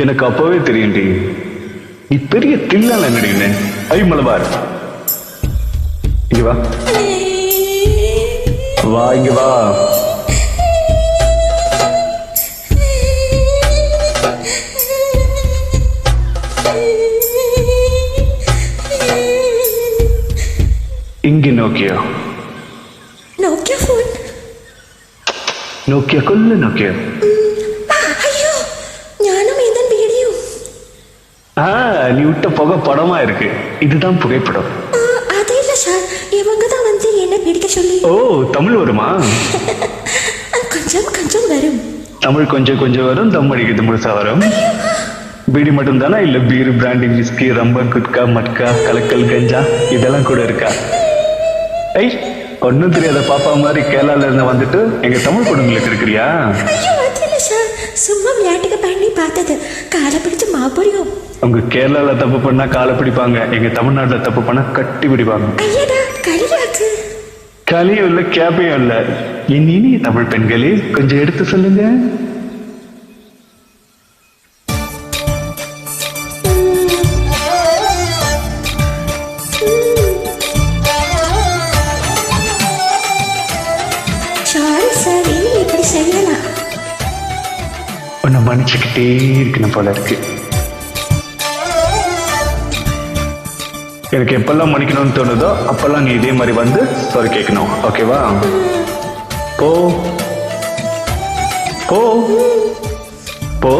எனக்கு அப்பவே தெரியும்டி, நீ பெரிய தில்லால நடிகனே. ஐ மலபார், இங்க வா வா, இங்க வா. ഇങ്ങി നോക്കിയോ? നോക്കിയ ഫോൺ നോക്കിയ കൊല്ല നോക്കിയോ? ஐயோ ஞானம் இதன் வீடியோ. நீ விட்ட புகை படமா இருக்கு. இதுதான் புகைப்படம். அது இல்ல சார், இவங்க தான் வந்து என்ன பிடிக்க சொல்லி. ஓ, தமிழ் வருமா? கொஞ்சம் கொஞ்சம் வரும். தமிழ் கொஞ்சம் கொஞ்சம் வரும், தம் அடிக்குது முழுசா வரும். பீடி மட்டும் தானா, இல்ல பீர், பிராண்டி, விஸ்கி, ரம்பன், குட்கா, மட்கா, கலக்கல், கஞ்சா இதெல்லாம் கூட இருக்கா? ஐய், ஒன்னும் தெரியாத பாப்பா மாதிரி கேரளால இருந்து வந்துட்டு எங்க தமிழ் குடும்பங்களுக்கு இருக்கிறியா? ஐயோ அது இல்ல சார், சும்மா விளையாட்டுக்கு பண்ணி பார்த்தது. காலை பிடிச்சு மாப்படியும். உங்க கேரளால தப்பு பண்ணா காலை பிடிப்பாங்க, எங்க தமிழ்நாட்டுல தப்பு பண்ணா கட்டி பிடிப்பாங்க. ஐயடா களியாக்கு. களியும் இல்ல கேப்பையும் இல்ல. என் இனிய தமிழ் பெண்களே, கொஞ்சம் எடுத்து சொல்லுங்க. சாரி சார், இனி இப்படி செய்யலாம். உன்னை மன்னிச்சுக்கிட்டே இருக்கணும் போல இருக்கு. எனக்கு எப்பெல்லாம் மன்னிக்கணும்னு தோணுதோ அப்பெல்லாம் நீ இதே மாதிரி வந்து சாரி கேட்கணும், ஓகேவா? போ போ போ.